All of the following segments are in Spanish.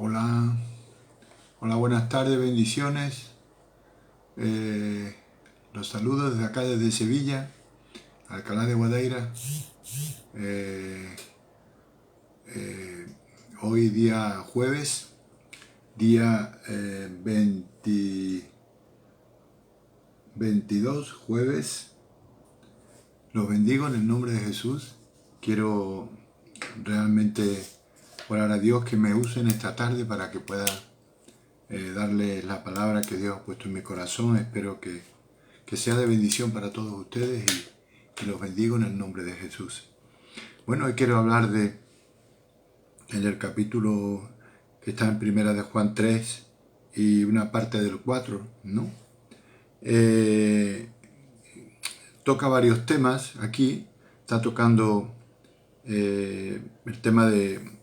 Hola, hola, buenas tardes, bendiciones. Los saludo desde acá, desde Sevilla, Alcalá de Guadaira. Eh, Hoy día jueves, día 22, jueves. Los bendigo en el nombre de Jesús. Quiero realmente orar a Dios que me use en esta tarde para que pueda darle la palabra que Dios ha puesto en mi corazón. Espero que sea de bendición para todos ustedes y los bendigo en el nombre de Jesús. Bueno, hoy quiero hablar en el capítulo que está en Primera de Juan 3 y una parte del 4, ¿no? Toca varios temas aquí. Está tocando el tema de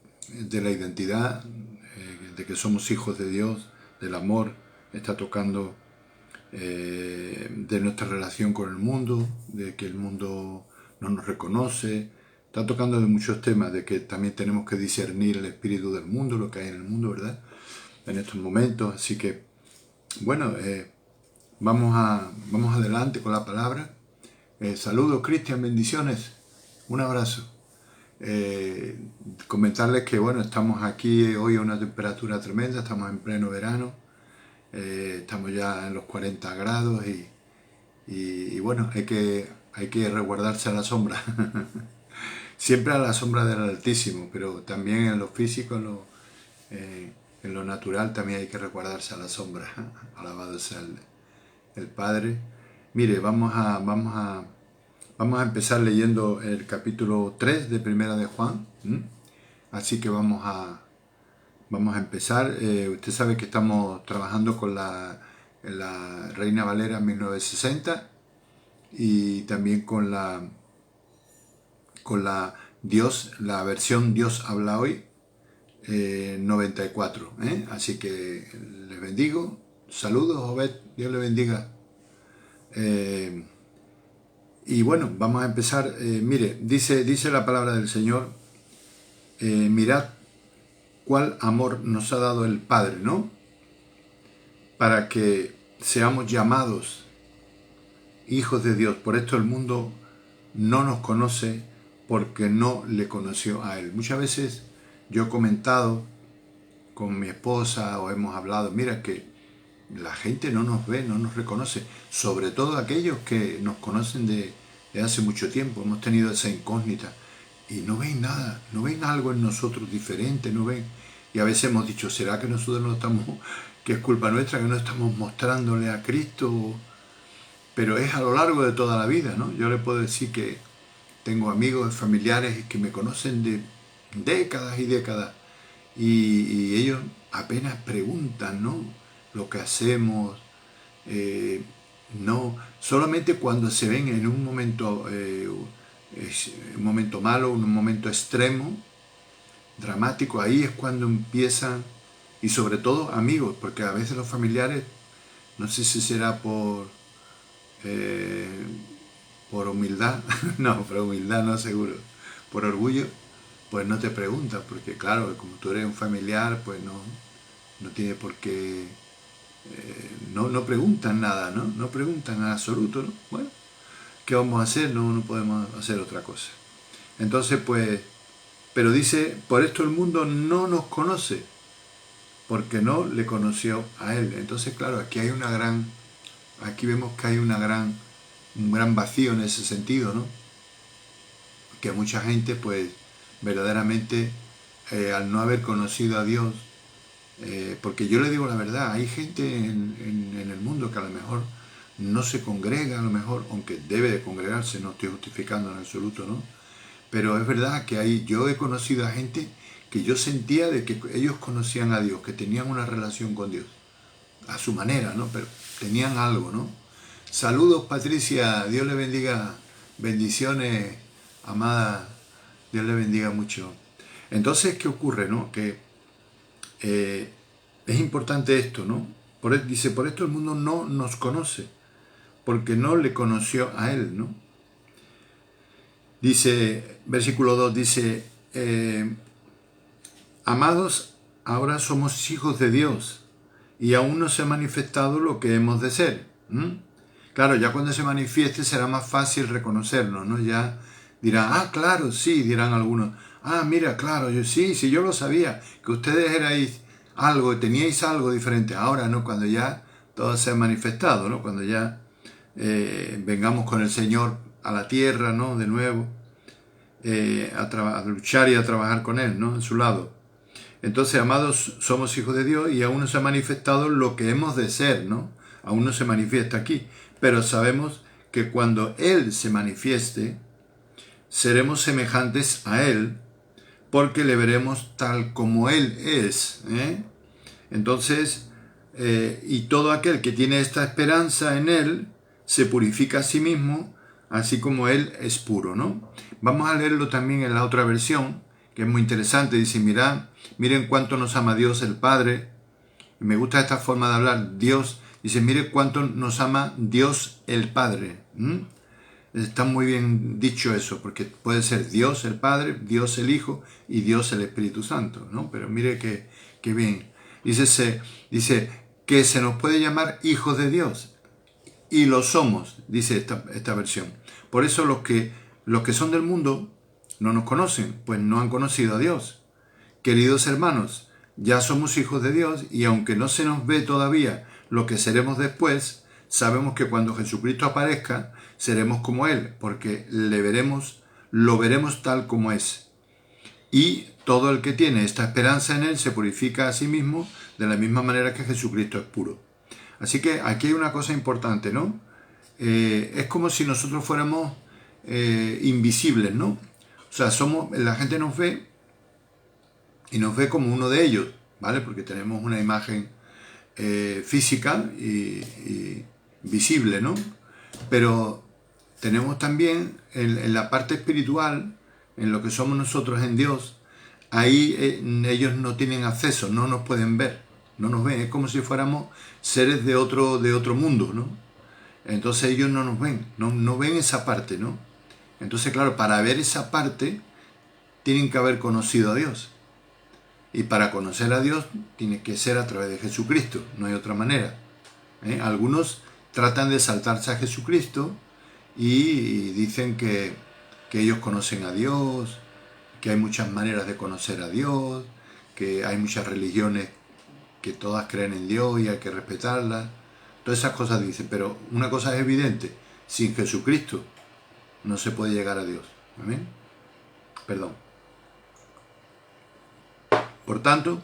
la identidad, de que somos hijos de Dios, del amor. Está tocando de nuestra relación con el mundo, de que el mundo no nos reconoce. Está tocando de muchos temas, de que también tenemos que discernir el espíritu del mundo, lo que hay en el mundo, ¿verdad? En estos momentos. Así que, bueno, vamos adelante con la palabra. Saludos, Cristian, bendiciones. Un abrazo. Comentarles que, bueno, estamos aquí hoy a una temperatura tremenda, estamos en pleno verano. Estamos ya en los 40 grados y bueno, hay que resguardarse a la sombra. Siempre a la sombra del Altísimo, pero también en lo físico, en lo natural, también hay que resguardarse a la sombra. Alabado sea el Padre. Mire, vamos a empezar leyendo el capítulo 3 de Primera de Juan. Así que vamos a empezar. Usted sabe que estamos trabajando con la Reina Valera 1960 y también la versión Dios habla hoy 94. Así que les bendigo. Saludos, Obed. Dios le bendiga. Y bueno, vamos a empezar. Mire, dice la palabra del Señor. Mirad cuál amor nos ha dado el Padre, ¿no? Para que seamos llamados hijos de Dios. Por esto el mundo no nos conoce porque no le conoció a Él. Muchas veces yo he comentado con mi esposa o hemos hablado, mira que la gente no nos ve, no nos reconoce, sobre todo aquellos que nos conocen de hace mucho tiempo, hemos tenido esa incógnita y no ven nada, no ven algo en nosotros diferente, no ven. Y a veces hemos dicho, ¿será que nosotros no estamos, que es culpa nuestra, que no estamos mostrándole a Cristo? Pero es a lo largo de toda la vida, ¿no? Yo le puedo decir que tengo amigos, familiares que me conocen de décadas y décadas y ellos apenas preguntan, ¿no? Lo que hacemos, no, solamente cuando se ven en un momento malo, un momento extremo, dramático, ahí es cuando empiezan, y sobre todo amigos, porque a veces los familiares, no sé si será eh, por humildad, no, por humildad no seguro, por orgullo, pues no te preguntan, porque claro, como tú eres un familiar, pues no tiene por qué, no preguntan nada, ¿no? No preguntan en absoluto, ¿no? Bueno, ¿qué vamos a hacer? No podemos hacer otra cosa. Entonces, pues, pero dice, por esto el mundo no nos conoce, porque no le conoció a Él. Entonces, claro, aquí vemos que hay un gran vacío en ese sentido, ¿no? Que mucha gente, pues, verdaderamente, al no haber conocido a Dios, porque yo le digo la verdad, hay gente en el mundo que a lo mejor no se congrega, a lo mejor, aunque debe de congregarse, no estoy justificando en absoluto, ¿no? Pero es verdad que yo he conocido a gente que yo sentía de que ellos conocían a Dios, que tenían una relación con Dios, a su manera, ¿no? Pero tenían algo, ¿no? Saludos, Patricia, Dios le bendiga, bendiciones, amada, Dios le bendiga mucho. Entonces, ¿qué ocurre, no? Que eh, es importante esto, ¿no? Dice, por esto el mundo no nos conoce, porque no le conoció a Él, ¿no? Dice, versículo 2 dice, amados, ahora somos hijos de Dios y aún no se ha manifestado lo que hemos de ser. Claro, ya cuando se manifieste será más fácil reconocernos, ¿no? Ya dirán, ah, claro, sí, dirán algunos, ah, mira, claro, sí, yo lo sabía, que ustedes erais algo, teníais algo diferente. Ahora, ¿no? Cuando ya todo se ha manifestado, ¿no? Cuando ya vengamos con el Señor a la tierra, ¿no? De nuevo, a luchar y a trabajar con Él, ¿no? En su lado. Entonces, amados, somos hijos de Dios y aún no se ha manifestado lo que hemos de ser, ¿no? Aún no se manifiesta aquí. Pero sabemos que cuando Él se manifieste, seremos semejantes a Él, porque le veremos tal como Él es. Entonces, y todo aquel que tiene esta esperanza en Él, se purifica a sí mismo, así como Él es puro, ¿no? Vamos a leerlo también en la otra versión, que es muy interesante. Dice, miren cuánto nos ama Dios el Padre. Y me gusta esta forma de hablar. Dios, dice, miren cuánto nos ama Dios el Padre. Está muy bien dicho eso, porque puede ser Dios el Padre, Dios el Hijo y Dios el Espíritu Santo, ¿no? Pero mire qué bien. Dice que se nos puede llamar hijos de Dios. Y lo somos, dice esta versión. Por eso los que son del mundo no nos conocen, pues no han conocido a Dios. Queridos hermanos, ya somos hijos de Dios y aunque no se nos ve todavía lo que seremos después, sabemos que cuando Jesucristo aparezca, seremos como Él, porque lo veremos tal como es. Y todo el que tiene esta esperanza en Él se purifica a sí mismo de la misma manera que Jesucristo es puro. Así que aquí hay una cosa importante, ¿no? Es como si nosotros fuéramos invisibles, ¿no? O sea, la gente nos ve y nos ve como uno de ellos, ¿vale? Porque tenemos una imagen física y visible, ¿no? Pero tenemos también en la parte espiritual, en lo que somos nosotros en Dios, ahí ellos no tienen acceso, no nos pueden ver, no nos ven, es como si fuéramos seres de otro mundo, ¿no? Entonces ellos no nos ven, no ven esa parte, ¿no? Entonces, claro, para ver esa parte tienen que haber conocido a Dios. Y para conocer a Dios tiene que ser a través de Jesucristo, no hay otra manera. Algunos tratan de saltarse a Jesucristo y dicen que ellos conocen a Dios, que hay muchas maneras de conocer a Dios, que hay muchas religiones que todas creen en Dios y hay que respetarlas. Todas esas cosas dicen, pero una cosa es evidente, sin Jesucristo no se puede llegar a Dios. ¿Amén? Perdón. Por tanto,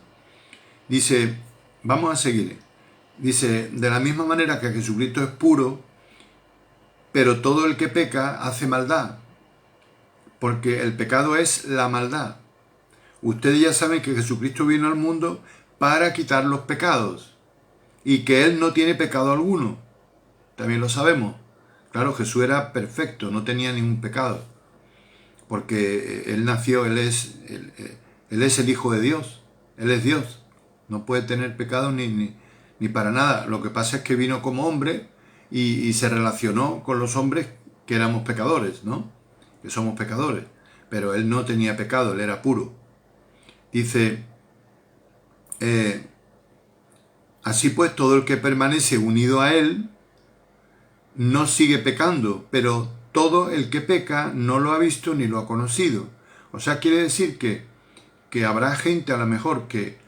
dice, vamos a seguir. Dice, de la misma manera que Jesucristo es puro, pero todo el que peca hace maldad, porque el pecado es la maldad. Ustedes ya saben que Jesucristo vino al mundo para quitar los pecados y que Él no tiene pecado alguno. También lo sabemos. Claro, Jesús era perfecto, no tenía ningún pecado, porque Él nació, Él es el Hijo de Dios, Él es Dios, no puede tener pecado ni para nada. Lo que pasa es que vino como hombre y se relacionó con los hombres que éramos pecadores, ¿no? Que somos pecadores, pero Él no tenía pecado, Él era puro. Dice, así pues todo el que permanece unido a Él no sigue pecando, pero todo el que peca no lo ha visto ni lo ha conocido. O sea, quiere decir que habrá gente a lo mejor que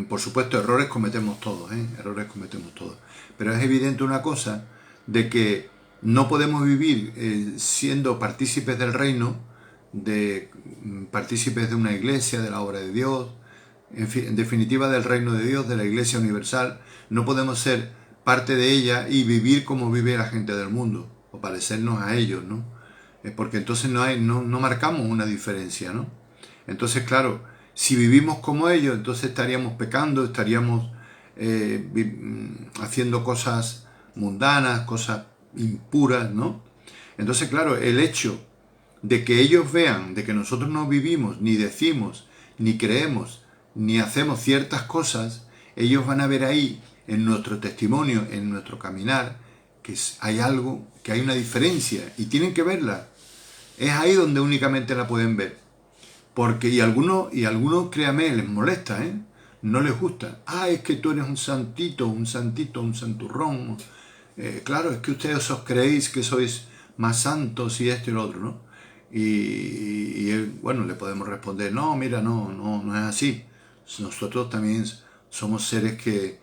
por supuesto errores cometemos todos, errores cometemos todos. Pero es evidente una cosa, de que no podemos vivir siendo partícipes del reino, partícipes de una iglesia, de la obra de Dios, en definitiva del reino de Dios, de la iglesia universal. No podemos ser parte de ella y vivir como vive la gente del mundo, o parecernos a ellos, ¿no? Porque entonces no marcamos una diferencia, ¿no? Entonces, claro, si vivimos como ellos, entonces estaríamos pecando, estaríamos haciendo cosas mundanas, cosas impuras, ¿no? Entonces, claro, el hecho de que ellos vean, de que nosotros no vivimos, ni decimos, ni creemos, ni hacemos ciertas cosas, ellos van a ver ahí, en nuestro testimonio, en nuestro caminar, que hay algo, que hay una diferencia, y tienen que verla. Es ahí donde únicamente la pueden ver. Porque, y algunos, créame, les molesta, ¿eh? No les gusta. Ah, es que tú eres un santito, un santito, un santurrón. Claro, es que ustedes os creéis que sois más santos y esto y lo otro, ¿no? Bueno, le podemos responder, no, mira, no es así. Nosotros también somos seres que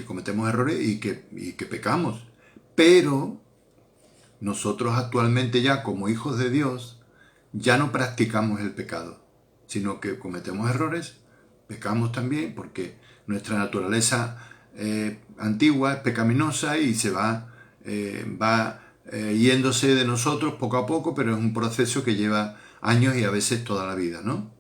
cometemos errores y que pecamos. Pero nosotros actualmente ya como hijos de Dios ya no practicamos el pecado, sino que cometemos errores, pecamos también porque nuestra naturaleza antigua es pecaminosa y va yéndose de nosotros poco a poco, pero es un proceso que lleva años y a veces toda la vida, ¿no?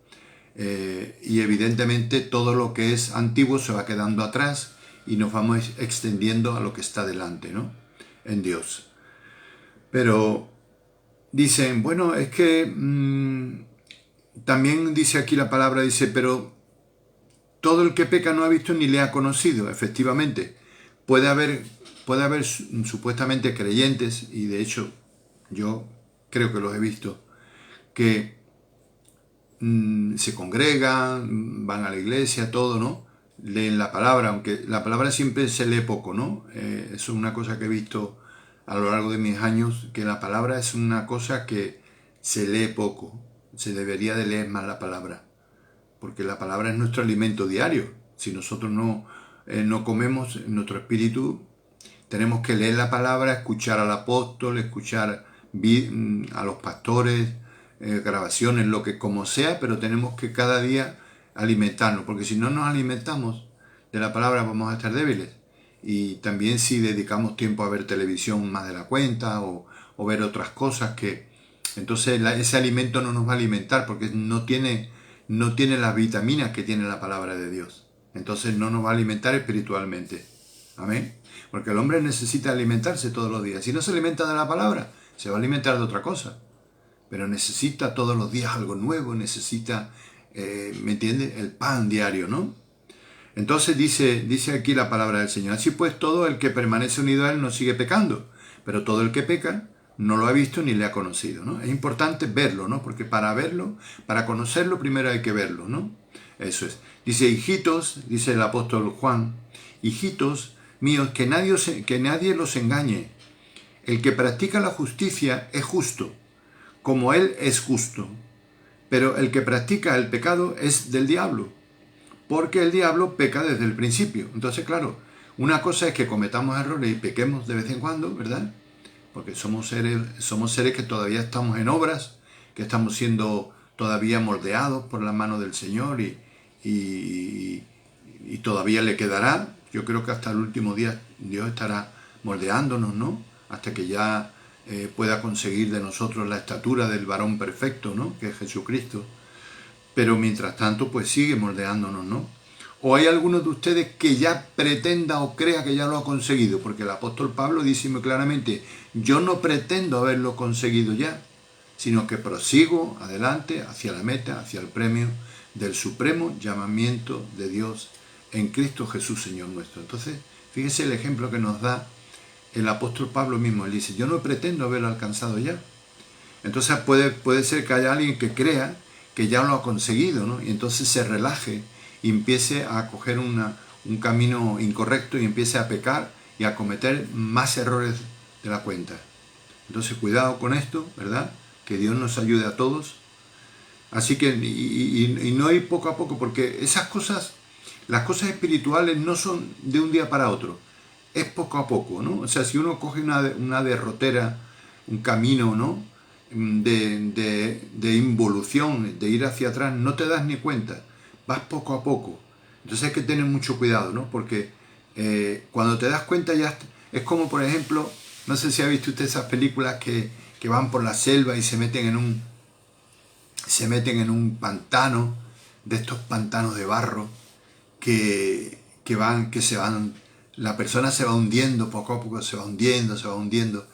Y evidentemente todo lo que es antiguo se va quedando atrás y nos vamos extendiendo a lo que está delante, ¿no? En Dios. Pero dicen, bueno, es que también dice aquí la palabra, dice, pero todo el que peca no ha visto ni le ha conocido. Efectivamente, puede haber supuestamente creyentes, y de hecho yo creo que los he visto, que se congregan, van a la iglesia, todo, ¿no? Leen la palabra, aunque la palabra siempre se lee poco, ¿no? Eso es una cosa que he visto a lo largo de mis años, que la palabra es una cosa que se lee poco. Se debería de leer más la palabra, porque la palabra es nuestro alimento diario. Si nosotros no comemos, nuestro espíritu, tenemos que leer la palabra, escuchar al apóstol, escuchar a los pastores, grabaciones, lo que como sea, pero tenemos que cada día alimentarnos, porque si no nos alimentamos de la palabra vamos a estar débiles. Y también si dedicamos tiempo a ver televisión más de la cuenta o ver otras cosas que entonces ese alimento no nos va a alimentar porque no tiene las vitaminas que tiene la palabra de Dios. Entonces no nos va a alimentar espiritualmente. Amén. Porque el hombre necesita alimentarse todos los días. Si no se alimenta de la palabra, se va a alimentar de otra cosa. Pero necesita todos los días algo nuevo, necesita, ¿me entiendes? El pan diario, ¿no? Entonces dice aquí la palabra del Señor. Así pues, todo el que permanece unido a Él no sigue pecando, pero todo el que peca no lo ha visto ni le ha conocido, ¿no? Es importante verlo, ¿no? Porque para verlo, para conocerlo, primero hay que verlo, ¿no? Eso es. Dice, hijitos, dice el apóstol Juan, hijitos míos, que nadie los engañe. El que practica la justicia es justo, como Él es justo. Pero el que practica el pecado es del diablo, porque el diablo peca desde el principio. Entonces, claro, una cosa es que cometamos errores y pequemos de vez en cuando, ¿verdad? Porque somos seres que todavía estamos en obras, que estamos siendo todavía moldeados por la mano del Señor y todavía le quedará. Yo creo que hasta el último día Dios estará moldeándonos, ¿no? Hasta que ya pueda conseguir de nosotros la estatura del varón perfecto, ¿no? Que es Jesucristo. Pero mientras tanto, pues sigue moldeándonos, ¿no? ¿O hay alguno de ustedes que ya pretenda o crea que ya lo ha conseguido? Porque el apóstol Pablo dice muy claramente, yo no pretendo haberlo conseguido ya, sino que prosigo adelante hacia la meta, hacia el premio del supremo llamamiento de Dios en Cristo Jesús, Señor nuestro. Entonces, fíjese el ejemplo que nos da el apóstol Pablo mismo. Él dice, yo no pretendo haberlo alcanzado ya. Entonces puede ser que haya alguien que crea que ya lo ha conseguido, ¿no? Y entonces se relaje y empiece a coger un camino incorrecto y empiece a pecar y a cometer más errores de la cuenta. Entonces cuidado con esto, ¿verdad? Que Dios nos ayude a todos. Así que, y no ir poco a poco, porque esas cosas, las cosas espirituales no son de un día para otro, es poco a poco, ¿no? O sea, si uno coge una derrotera, un camino, ¿no? De involución, de ir hacia atrás, no te das ni cuenta, vas poco a poco. Entonces hay que tener mucho cuidado, ¿no? Porque cuando te das cuenta ya es como, por ejemplo, no sé si ha visto usted esas películas que van por la selva y se meten en un pantano, de estos pantanos de barro, que se van, la persona se va hundiendo, poco a poco se va hundiendo,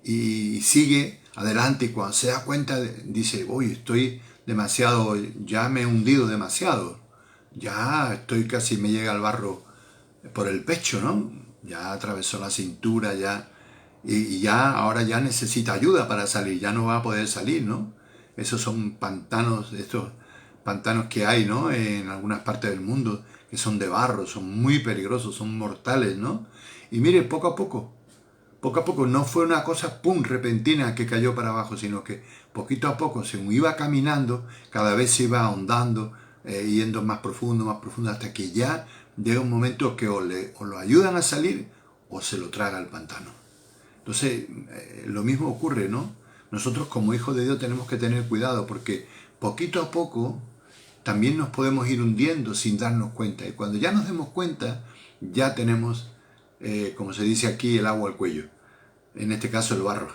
y sigue adelante y cuando se da cuenta dice, uy, estoy demasiado, ya me he hundido demasiado, ya estoy casi me llega el barro por el pecho, ¿no? Ya atravesó la cintura, ya, y ya ahora ya necesita ayuda para salir, ya no va a poder salir, ¿no? esos son pantanos, estos pantanos que hay, ¿no? En algunas partes del mundo, que son de barro, son muy peligrosos, son mortales, ¿no? Y mire, poco a poco, no fue una cosa, pum, repentina que cayó para abajo, sino que poquito a poco, según iba caminando, cada vez se iba ahondando, yendo más profundo, hasta que ya llega un momento que o lo ayudan a salir o se lo traga el pantano. Entonces, lo mismo ocurre, ¿no? Nosotros como hijos de Dios tenemos que tener cuidado porque poquito a poco también nos podemos ir hundiendo sin darnos cuenta. Y cuando ya nos demos cuenta, ya tenemos, como se dice aquí, el agua al cuello. En este caso el barro.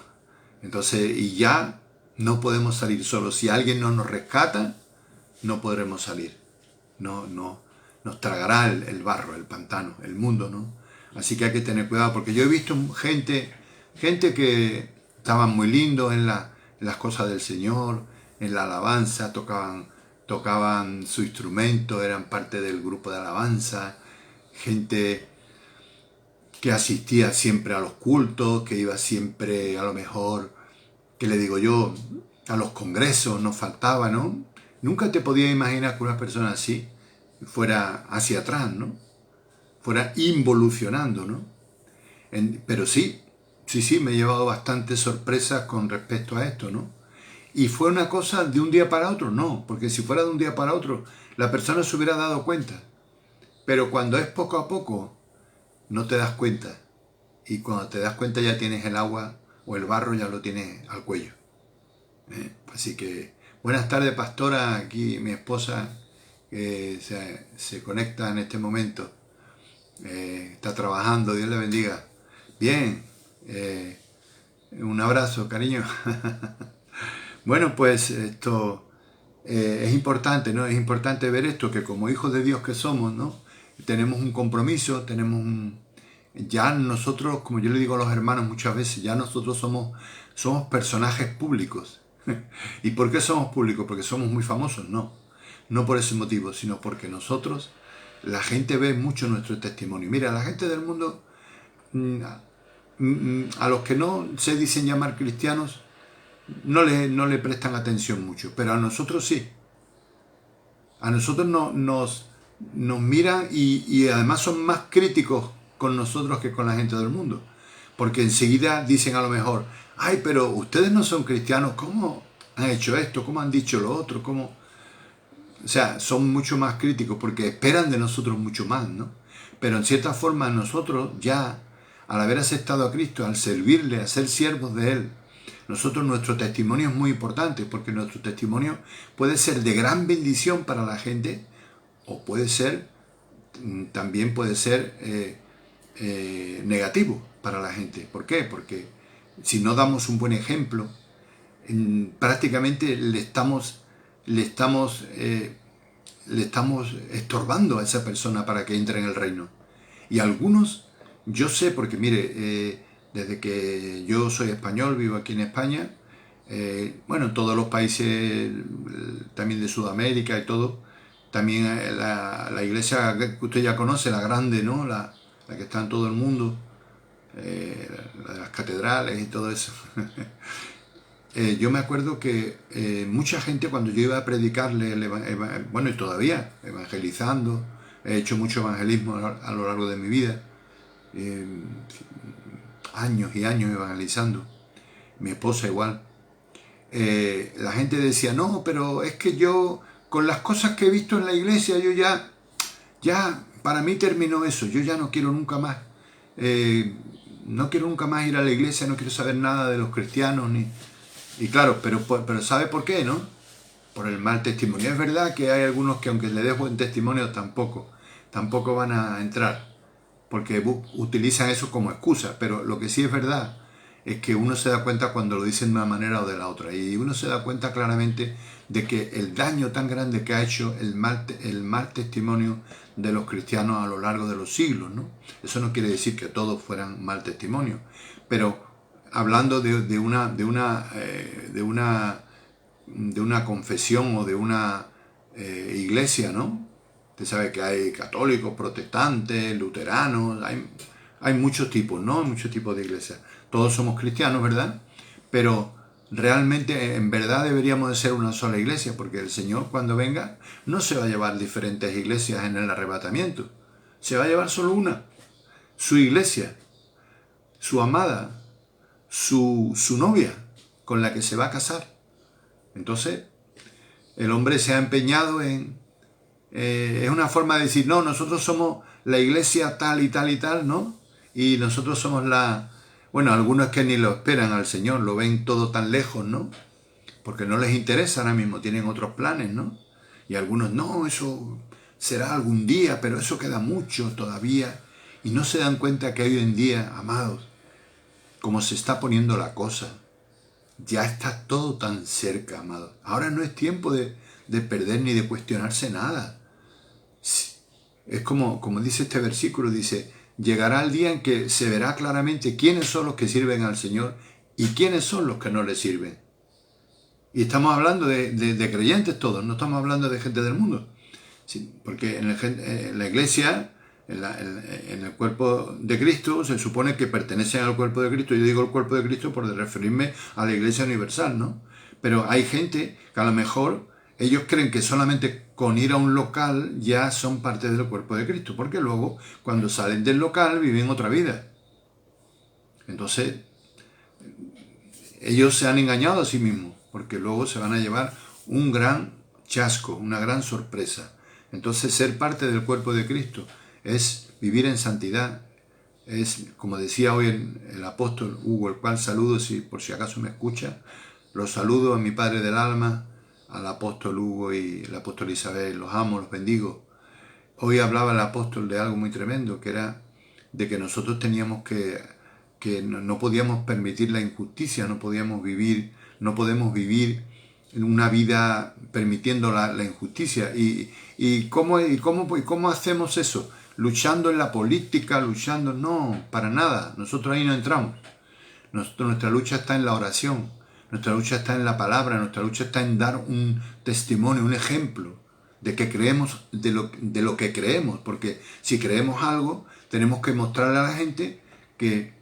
Entonces, y ya no podemos salir solos. Si alguien no nos rescata, no podremos salir. Nos tragará el barro, el pantano, el mundo, ¿no? Así que hay que tener cuidado, porque yo he visto gente que estaban muy lindos en las cosas del Señor, en la alabanza, tocaban su instrumento, eran parte del grupo de alabanza, gente que asistía siempre a los cultos, que iba siempre, a lo mejor, que le digo yo, a los congresos, no faltaba, ¿no? Nunca te podías imaginar que una persona así fuera hacia atrás, ¿no? Fuera involucionando, ¿no? Pero sí, me he llevado bastantes sorpresas con respecto a esto, ¿no? Y fue una cosa de un día para otro, no, porque si fuera de un día para otro, la persona se hubiera dado cuenta. Pero cuando es poco a poco, no te das cuenta. Y cuando te das cuenta ya tienes el agua o el barro, ya lo tienes al cuello. Así que, buenas tardes, pastora, aquí mi esposa que se conecta en este momento. Está trabajando, Dios le bendiga. Bien, un abrazo, cariño. Bueno, pues esto es importante, ¿no? Es importante ver esto, que como hijos de Dios que somos, ¿no? Tenemos un compromiso, ya nosotros, como yo le digo a los hermanos muchas veces, ya nosotros somos personajes públicos. ¿Y por qué somos públicos? Porque somos muy famosos, no por ese motivo, sino porque nosotros, la gente ve mucho nuestro testimonio. Mira, la gente del mundo, a los que no se dicen llamar cristianos, no le prestan atención mucho, pero a nosotros sí. A nosotros nos miran y además son más críticos con nosotros que con la gente del mundo. Porque enseguida dicen a lo mejor, ay, pero ustedes no son cristianos, ¿cómo han hecho esto? ¿Cómo han dicho lo otro? ¿Cómo? O sea, son mucho más críticos porque esperan de nosotros mucho más, ¿no? Pero en cierta forma nosotros ya, al haber aceptado a Cristo, al servirle, a ser siervos de Él, nuestro testimonio es muy importante porque nuestro testimonio puede ser de gran bendición para la gente o también puede ser negativo para la gente. ¿Por qué? Porque si no damos un buen ejemplo, prácticamente le estamos estorbando a esa persona para que entre en el reino. Y algunos, yo sé, porque mire, desde que yo soy español, vivo aquí en España, bueno, en todos los países también de Sudamérica y todo, también la iglesia que usted ya conoce, la grande, ¿no? La que está en todo el mundo, la de las catedrales y todo eso. Yo me acuerdo que mucha gente cuando yo iba a predicarle, bueno, y todavía evangelizando, he hecho mucho evangelismo a lo largo de mi vida, años y años evangelizando, mi esposa igual. La gente decía, no, pero es que yo, con las cosas que he visto en la iglesia, yo ya para mí terminó eso, yo ya no quiero nunca más. No quiero nunca más ir a la iglesia, no quiero saber nada de los cristianos, y claro, pero ¿sabe por qué, no? Por el mal testimonio. Es verdad que hay algunos que aunque le des buen testimonio tampoco van a entrar, porque utilizan eso como excusa, pero lo que sí es verdad es que uno se da cuenta cuando lo dicen de una manera o de la otra, y uno se da cuenta claramente de que el daño tan grande que ha hecho el mal testimonio de los cristianos a lo largo de los siglos, ¿no? Eso no quiere decir que todos fueran mal testimonio, pero hablando de una confesión o de una iglesia, ¿no? Usted sabe que hay católicos, protestantes, luteranos, hay muchos tipos, ¿no? Muchos tipos de iglesias. Todos somos cristianos, ¿verdad? Pero realmente en verdad deberíamos de ser una sola iglesia, porque el Señor cuando venga no se va a llevar diferentes iglesias en el arrebatamiento, se va a llevar solo una, su iglesia, su amada, su novia, con la que se va a casar. Entonces, el hombre se ha empeñado en... es una forma de decir, no, nosotros somos la iglesia tal y tal y tal, ¿no? Y nosotros somos la... Bueno, algunos que ni lo esperan al Señor, lo ven todo tan lejos, ¿no? Porque no les interesa ahora mismo, tienen otros planes, ¿no? Y algunos, no, eso será algún día, pero eso queda mucho todavía. Y no se dan cuenta que hoy en día, amados, como se está poniendo la cosa, ya está todo tan cerca, amados. Ahora no es tiempo de perder ni de cuestionarse nada. Es como dice este versículo, dice, llegará el día en que se verá claramente quiénes son los que sirven al Señor y quiénes son los que no le sirven. Y estamos hablando de creyentes todos, no estamos hablando de gente del mundo. Sí, porque en la iglesia, en el cuerpo de Cristo, se supone que pertenecen al cuerpo de Cristo. Yo digo el cuerpo de Cristo por referirme a la iglesia universal, ¿no? Pero hay gente que a lo mejor ellos creen que solamente con ir a un local ya son parte del cuerpo de Cristo, porque luego cuando salen del local viven otra vida. Entonces, ellos se han engañado a sí mismos, porque luego se van a llevar un gran chasco, una gran sorpresa. Entonces, ser parte del cuerpo de Cristo es vivir en santidad. Es, como decía hoy el apóstol Hugo, el cual saludo, si por si acaso me escucha, los saludo a mi Padre del alma, al apóstol Hugo y la apóstol Isabel, los amo, los bendigo. Hoy hablaba el apóstol de algo muy tremendo, que era de que nosotros teníamos que no podíamos permitir la injusticia, no podemos vivir en una vida permitiendo la injusticia. ¿Y cómo hacemos eso? Luchando en la política, luchando, no, para nada, nosotros ahí no entramos. Nuestra lucha está en la oración, nuestra lucha está en la palabra, nuestra lucha está en dar un testimonio, un ejemplo de que creemos, de lo que creemos, porque si creemos algo, tenemos que mostrarle a la gente que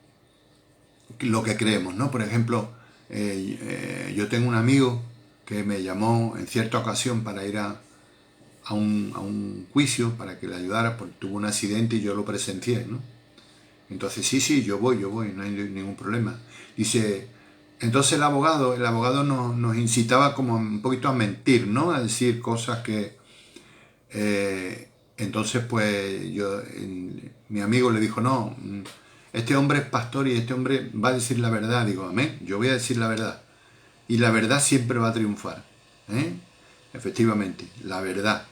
lo que creemos, ¿no? Por ejemplo, yo tengo un amigo que me llamó en cierta ocasión para ir a un juicio, para que le ayudara, porque tuvo un accidente y yo lo presencié, ¿no? Entonces, sí, yo voy, no hay ningún problema. Dice, entonces el abogado nos incitaba como un poquito a mentir, ¿no? A decir cosas que... entonces, pues, mi amigo le dijo, no, este hombre es pastor y este hombre va a decir la verdad. Digo, amén, yo voy a decir la verdad. Y la verdad siempre va a triunfar, ¿eh? Efectivamente, la verdad.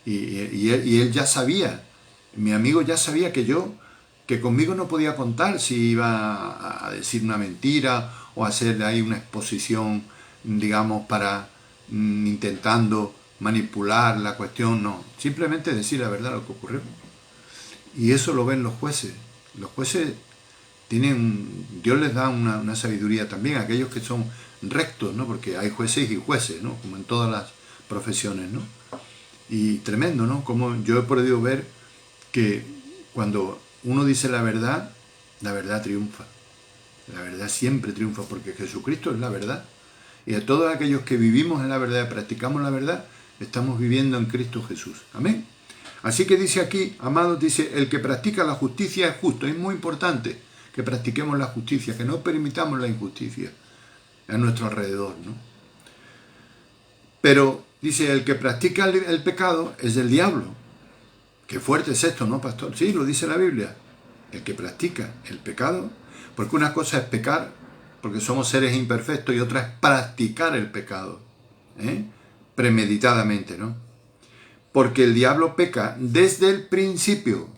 Y él ya sabía, mi amigo ya sabía que conmigo no podía contar si iba a decir una mentira o a hacer ahí una exposición, digamos, para intentando manipular la cuestión, no. Simplemente decir la verdad, lo que ocurrió. Y eso lo ven los jueces. Los jueces Dios les da una sabiduría también a aquellos que son rectos, ¿no? Porque hay jueces y jueces, ¿no? Como en todas las profesiones, ¿no? Y tremendo, ¿no? Como yo he podido ver que cuando uno dice la verdad triunfa. La verdad siempre triunfa porque Jesucristo es la verdad. Y a todos aquellos que vivimos en la verdad y practicamos la verdad, estamos viviendo en Cristo Jesús. Amén. Así que dice aquí, amados, dice, el que practica la justicia es justo. Es muy importante que practiquemos la justicia, que no permitamos la injusticia a nuestro alrededor, ¿no? Pero dice, el que practica el pecado es del diablo. Qué fuerte es esto, ¿no, pastor? Sí, lo dice la Biblia. El que practica el pecado, porque una cosa es pecar, porque somos seres imperfectos, y otra es practicar el pecado, premeditadamente, ¿no? Porque el diablo peca desde el principio.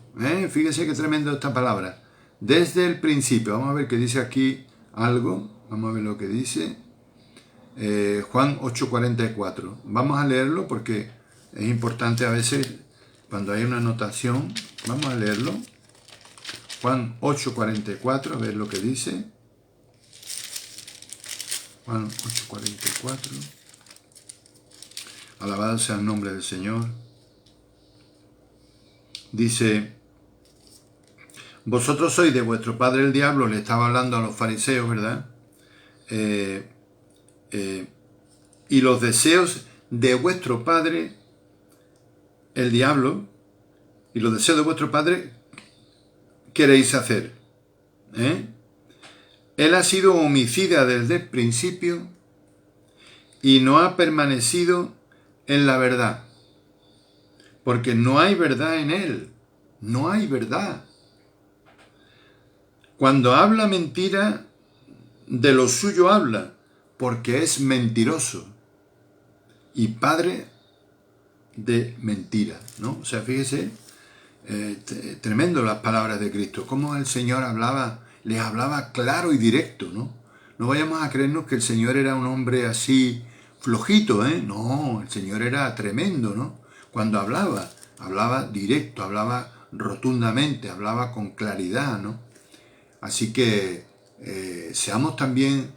Fíjese qué tremendo esta palabra. Desde el principio. Vamos a ver qué dice aquí algo. Vamos a ver lo que dice. Juan 8:44. Vamos a leerlo porque es importante a veces cuando hay una anotación. Vamos a leerlo. Juan 8:44, a ver lo que dice. Juan 8:44. Alabado sea el nombre del Señor. Dice, vosotros sois de vuestro padre el diablo, le estaba hablando a los fariseos, ¿verdad? y los deseos de vuestro padre, el diablo, y los deseos de vuestro padre queréis hacer. Él ha sido homicida desde el principio y no ha permanecido en la verdad, porque no hay verdad en él, no hay verdad. Cuando habla mentira, de lo suyo habla, porque es mentiroso y padre de mentira, ¿no? O sea, fíjese, tremendo las palabras de Cristo, cómo el Señor les hablaba claro y directo, ¿no? No vayamos a creernos que el Señor era un hombre así flojito, No, el Señor era tremendo, ¿no? Cuando hablaba directo, hablaba rotundamente, hablaba con claridad, ¿no? Así que seamos también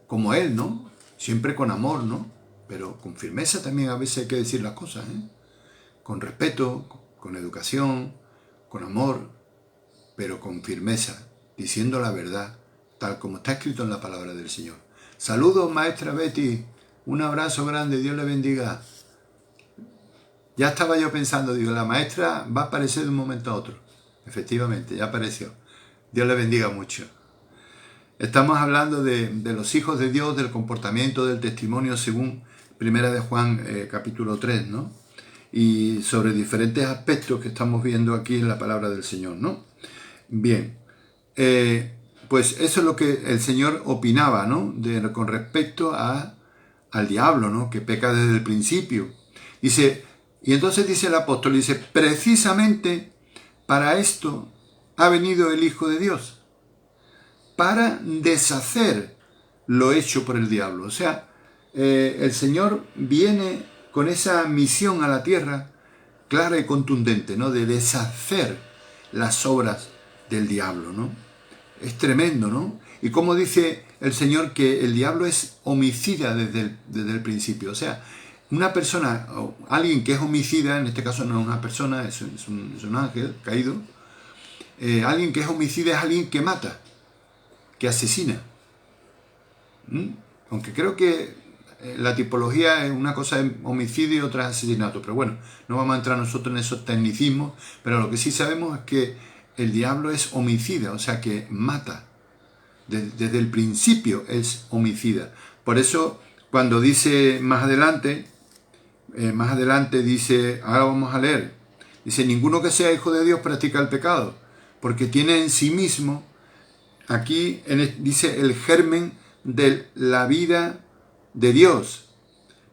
como Él, ¿no? Siempre con amor, ¿no? Pero con firmeza también a veces hay que decir las cosas, Con respeto, con educación, con amor, pero con firmeza, diciendo la verdad, tal como está escrito en la palabra del Señor. Saludos, maestra Betty, un abrazo grande, Dios le bendiga. Ya estaba yo pensando, digo, la maestra va a aparecer de un momento a otro. Efectivamente, ya apareció. Dios le bendiga mucho. Estamos hablando de los hijos de Dios, del comportamiento, del testimonio según Primera de Juan capítulo 3, ¿no? Y sobre diferentes aspectos que estamos viendo aquí en la palabra del Señor, ¿no? Bien, pues eso es lo que el Señor opinaba, ¿no? Con respecto al diablo, ¿no? Que peca desde el principio. Dice, y entonces dice el apóstol, dice, precisamente para esto ha venido el Hijo de Dios, para deshacer lo hecho por el diablo. O sea, el Señor viene con esa misión a la tierra clara y contundente, ¿no? De deshacer las obras del diablo, ¿no? Es tremendo, ¿no? Y como dice el Señor que el diablo es homicida desde el principio. O sea, una persona, alguien que es homicida, en este caso no es una persona, es un ángel caído, alguien que es homicida es alguien que mata, que asesina. Aunque creo que la tipología es una cosa es homicidio y otra es asesinato, pero bueno, no vamos a entrar nosotros en esos tecnicismos, pero lo que sí sabemos es que el diablo es homicida, o sea que mata. Desde el principio es homicida. Por eso cuando dice más adelante dice, ahora vamos a leer, dice, ninguno que sea hijo de Dios practica el pecado, porque tiene en sí mismo, aquí dice el germen de la vida de Dios.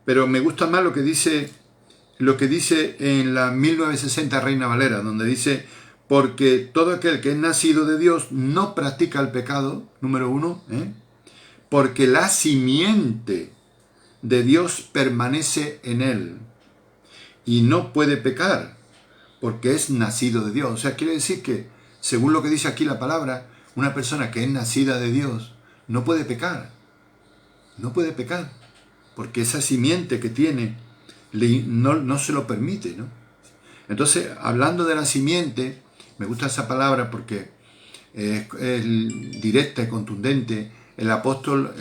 Pero me gusta más lo que dice en la 1960 Reina Valera, donde dice, porque todo aquel que es nacido de Dios no practica el pecado, número 1, porque la simiente de Dios permanece en él y no puede pecar, porque es nacido de Dios. O sea, quiere decir que, según lo que dice aquí la palabra, una persona que es nacida de Dios no puede pecar. No puede pecar, porque esa simiente que tiene no se lo permite, ¿no? Entonces, hablando de la simiente, me gusta esa palabra porque es directa y contundente. El apóstol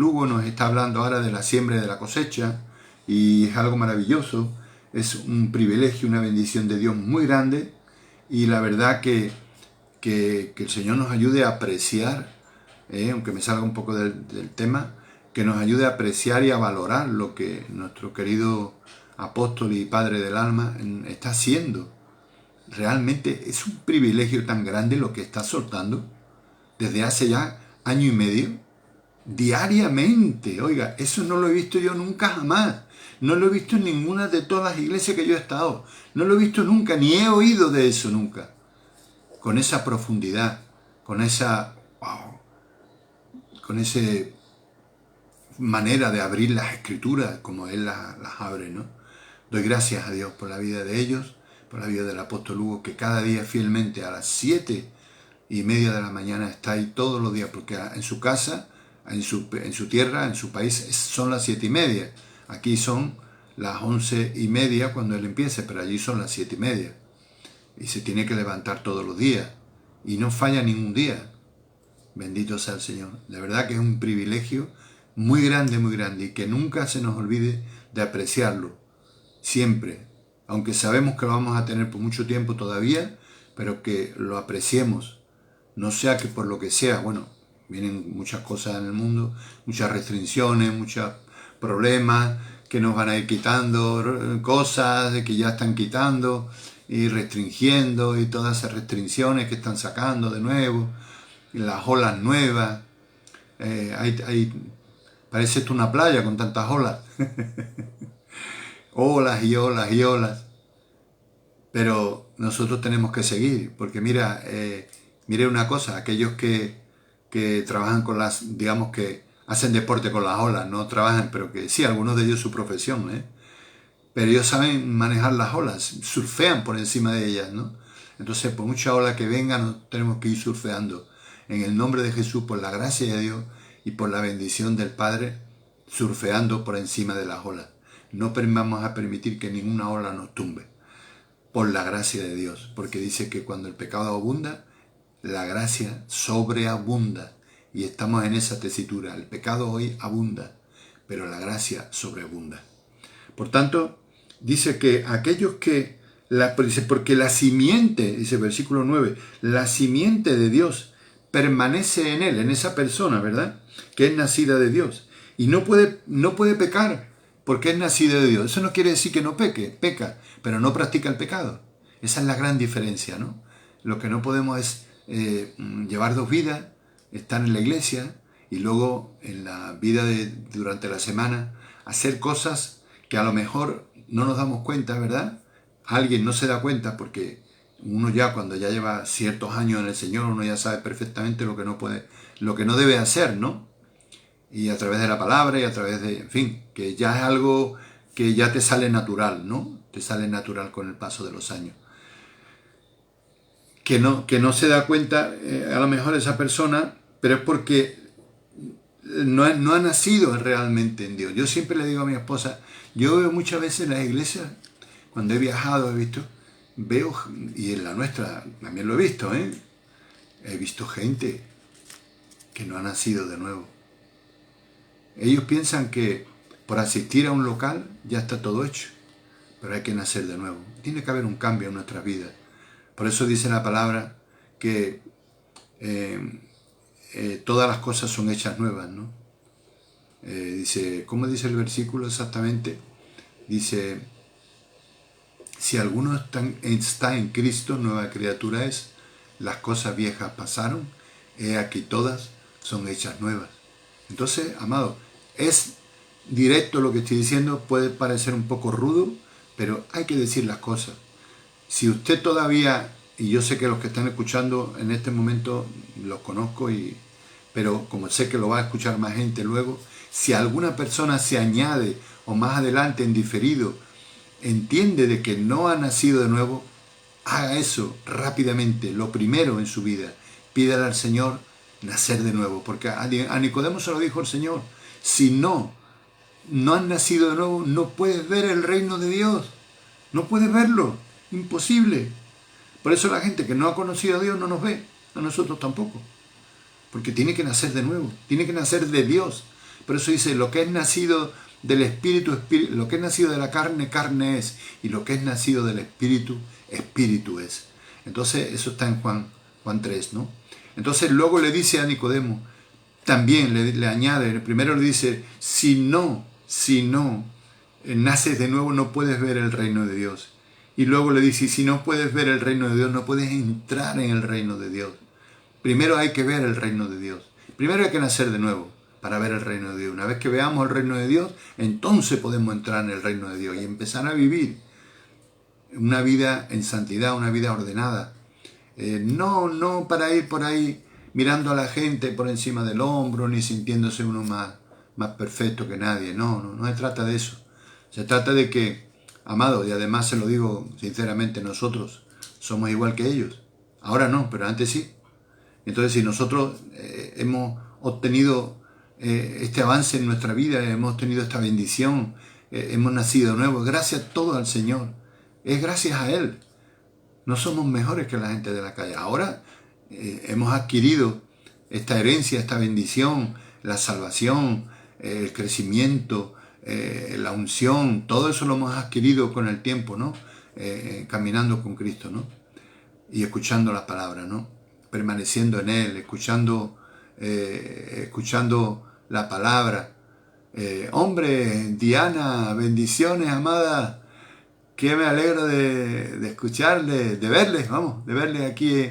Hugo nos está hablando ahora de la siembra y de la cosecha, y es algo maravilloso, es un privilegio, una bendición de Dios muy grande, y la verdad que el Señor nos ayude a apreciar, aunque me salga un poco del tema, que nos ayude a apreciar y a valorar lo que nuestro querido apóstol y padre del alma está haciendo. Realmente es un privilegio tan grande lo que está soltando desde hace ya año y medio, diariamente. Oiga, eso no lo he visto yo nunca jamás. No lo he visto en ninguna de todas las iglesias que yo he estado. No lo he visto nunca, ni he oído de eso nunca. Con esa profundidad, con esa manera de abrir las escrituras como Él las abre, ¿no? Doy gracias a Dios por la vida de ellos, por la vida del apóstol Hugo, que cada día fielmente a las 7:30 de la mañana está ahí todos los días, porque en su casa, en su tierra, en su país, son las 7:30. Aquí son las 11:30 cuando él empieza, pero allí son las 7:30. Y se tiene que levantar todos los días. Y no falla ningún día. Bendito sea el Señor. De verdad que es un privilegio muy grande, y que nunca se nos olvide de apreciarlo, siempre, aunque sabemos que lo vamos a tener por mucho tiempo todavía, pero que lo apreciemos, no sea que por lo que sea, bueno, vienen muchas cosas en el mundo, muchas restricciones, muchos problemas que nos van a ir quitando cosas, de que ya están quitando y restringiendo, y todas esas restricciones que están sacando de nuevo, y las olas nuevas, parece esto una playa con tantas olas, olas y olas y olas, pero nosotros tenemos que seguir, porque mira, mire una cosa, aquellos que trabajan con las, digamos que hacen deporte con las olas, no trabajan, pero que sí, algunos de ellos su profesión, pero ellos saben manejar las olas, surfean por encima de ellas, ¿no? Entonces, por mucha ola que venga, nos tenemos que ir surfeando. En el nombre de Jesús, por la gracia de Dios y por la bendición del Padre, surfeando por encima de las olas. No vamos a permitir que ninguna ola nos tumbe, por la gracia de Dios, porque dice que cuando el pecado abunda, la gracia sobreabunda, y estamos en esa tesitura. El pecado hoy abunda, pero la gracia sobreabunda. Por tanto, dice que aquellos que, dice, porque la simiente, dice versículo 9, la simiente de Dios permanece en él, en esa persona, ¿verdad? Que es nacida de Dios. Y no puede pecar porque es nacida de Dios. Eso no quiere decir que no peca, pero no practica el pecado. Esa es la gran diferencia, ¿no? Lo que no podemos es llevar dos vidas, estar en la iglesia y luego en la vida durante la semana hacer cosas que a lo mejor no nos damos cuenta, ¿verdad? Alguien no se da cuenta porque uno ya cuando ya lleva ciertos años en el Señor, uno ya sabe perfectamente lo que no puede, lo que no debe hacer, ¿no? Y a través de la palabra y a través de, en fin, que ya es algo que ya te sale natural, ¿no? Te sale natural con el paso de los años. Que no se da cuenta a lo mejor esa persona, pero es porque no ha nacido realmente en Dios. Yo siempre le digo a mi esposa, yo veo muchas veces en las iglesias, cuando he viajado, veo, y en la nuestra también lo he visto, he visto gente que no ha nacido de nuevo. Ellos piensan que por asistir a un local ya está todo hecho, pero hay que nacer de nuevo. Tiene que haber un cambio en nuestras vidas. Por eso dice la palabra que todas las cosas son hechas nuevas, ¿no? ¿Cómo dice el versículo exactamente? Dice, si alguno está en Cristo, nueva criatura es, las cosas viejas pasaron, he aquí todas son hechas nuevas. Entonces, amado, es directo lo que estoy diciendo, puede parecer un poco rudo, pero hay que decir las cosas. Si usted todavía, y yo sé que los que están escuchando en este momento los conozco, pero como sé que lo va a escuchar más gente luego, si alguna persona se añade o más adelante en diferido entiende de que no ha nacido de nuevo, haga eso rápidamente, lo primero en su vida. Pídale al Señor nacer de nuevo, porque a Nicodemo se lo dijo el Señor, si no has nacido de nuevo, no puedes ver el reino de Dios, no puedes verlo, imposible. Por eso la gente que no ha conocido a Dios no nos ve, a nosotros tampoco, porque tiene que nacer de nuevo, tiene que nacer de Dios. Por eso dice, lo que es nacido del Espíritu, Espíritu, lo que es nacido de la carne, carne es, y lo que es nacido del Espíritu, Espíritu es. Entonces eso está en Juan 3, ¿no? Entonces luego le dice a Nicodemo, también le añade, primero le dice, si no naces de nuevo no puedes ver el reino de Dios. Y luego le dice, si no puedes ver el reino de Dios, no puedes entrar en el reino de Dios. Primero hay que ver el reino de Dios. Primero hay que nacer de nuevo para ver el reino de Dios. Una vez que veamos el reino de Dios, entonces podemos entrar en el reino de Dios y empezar a vivir una vida en santidad, una vida ordenada. No para ir por ahí mirando a la gente por encima del hombro, ni sintiéndose uno más perfecto que nadie. No se trata de eso. Se trata de que, amado, y además se lo digo sinceramente, nosotros somos igual que ellos. Ahora no, pero antes sí. Entonces, si nosotros hemos obtenido este avance en nuestra vida, hemos tenido esta bendición, hemos nacido de nuevo, gracias todo al Señor. Es gracias a Él. No somos mejores que la gente de la calle. Ahora hemos adquirido esta herencia, esta bendición, la salvación, el crecimiento, la unción, todo eso lo hemos adquirido con el tiempo, ¿no? Caminando con Cristo, ¿no? Y escuchando la palabra, ¿no? Permaneciendo en Él, escuchando la palabra. Hombre, Diana, bendiciones, amada, que me alegro de escucharles, de verles, vamos, de verles aquí,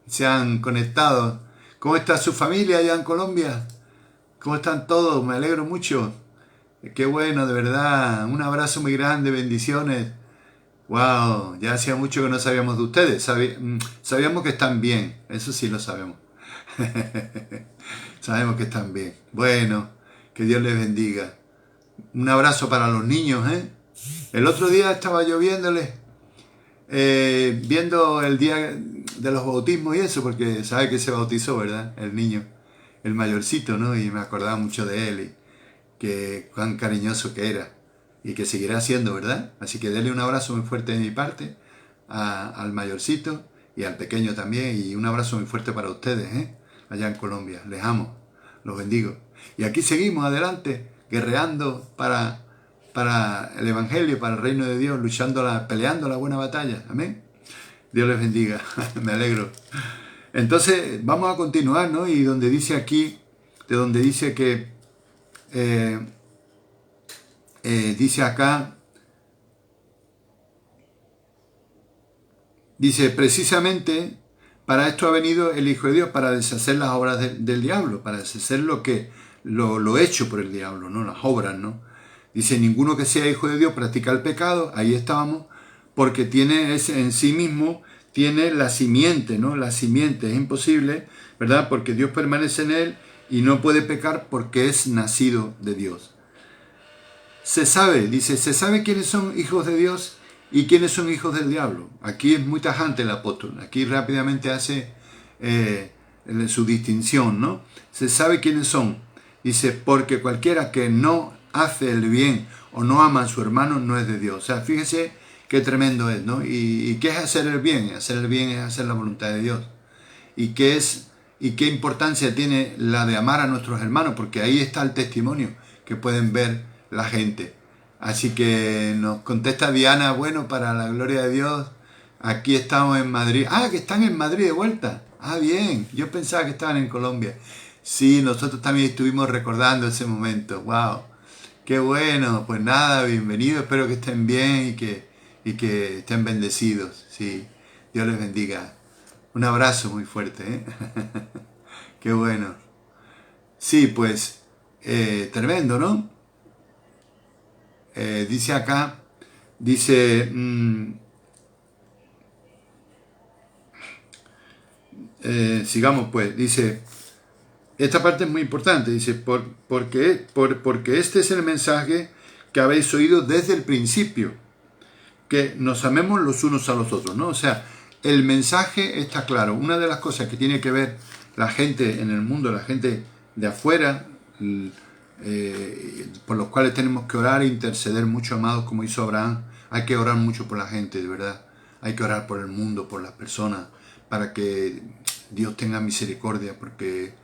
se han conectado. ¿Cómo está su familia allá en Colombia? ¿Cómo están todos? Me alegro mucho. Qué bueno, de verdad. Un abrazo muy grande, bendiciones. Wow, ya hacía mucho que no sabíamos de ustedes. Sabíamos que están bien, eso sí lo sabemos. Sabemos que están bien. Bueno, que Dios les bendiga. Un abrazo para los niños, ¿eh? El otro día estaba yo viéndoles, viendo el día de los bautismos y eso, porque sabe que se bautizó, ¿verdad? El niño, el mayorcito, ¿no? Y me acordaba mucho de él y que cuán cariñoso que era y que seguirá siendo, ¿verdad? Así que denle un abrazo muy fuerte de mi parte al mayorcito y al pequeño también, y un abrazo muy fuerte para ustedes, ¿eh? Allá en Colombia. Les amo, los bendigo. Y aquí seguimos adelante, guerreando para el Evangelio, para el reino de Dios, peleando la buena batalla. Amén. Dios les bendiga. Me alegro. Entonces, vamos a continuar, ¿no? Y donde dice aquí, de donde dice que, dice acá, dice, precisamente para esto ha venido el Hijo de Dios, para deshacer las obras del diablo, para deshacer lo hecho por el diablo, ¿no? Las obras, ¿no? Dice, ninguno que sea hijo de Dios practica el pecado, ahí estábamos, porque en sí mismo tiene la simiente, ¿no? La simiente es imposible, ¿verdad? Porque Dios permanece en él y no puede pecar porque es nacido de Dios. Se sabe quiénes son hijos de Dios y quiénes son hijos del diablo. Aquí es muy tajante el apóstol, aquí rápidamente hace su distinción, ¿no? Se sabe quiénes son. Dice, porque cualquiera que no hace el bien o no ama a su hermano no es de Dios. O sea, fíjese qué tremendo es, ¿no? ¿Y qué es hacer el bien? Hacer el bien es hacer la voluntad de Dios. ¿Y qué importancia tiene la de amar a nuestros hermanos? Porque ahí está el testimonio que pueden ver la gente. Así que nos contesta Diana, bueno, para la gloria de Dios, aquí estamos en Madrid. Ah, que están en Madrid de vuelta. Ah, bien, yo pensaba que estaban en Colombia. Sí, nosotros también estuvimos recordando ese momento. Wow, qué bueno. Pues nada, bienvenido. Espero que estén bien y que estén bendecidos. Sí, Dios les bendiga. Un abrazo muy fuerte, ¿eh? Qué bueno. Sí, pues tremendo, ¿no? Dice acá, dice, sigamos pues, dice, esta parte es muy importante, dice, porque este es el mensaje que habéis oído desde el principio, que nos amemos los unos a los otros, ¿no? O sea, el mensaje está claro. Una de las cosas que tiene que ver la gente en el mundo, la gente de afuera, por los cuales tenemos que orar e interceder mucho, amados, como hizo Abraham. Hay que orar mucho por la gente, de verdad. Hay que orar por el mundo, por las personas, para que Dios tenga misericordia, porque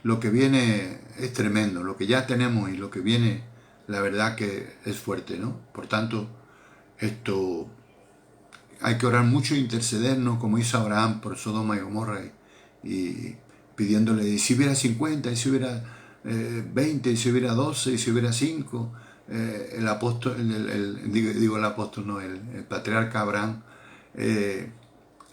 lo que viene es tremendo. Lo que ya tenemos y lo que viene, la verdad que es fuerte, ¿no? Por tanto, esto hay que orar mucho e intercedernos, como hizo Abraham por Sodoma y Gomorra, y pidiéndole, y si hubiera 50, y si hubiera 20, y si hubiera 12, y si hubiera 5, el apóstol, el patriarca Abraham,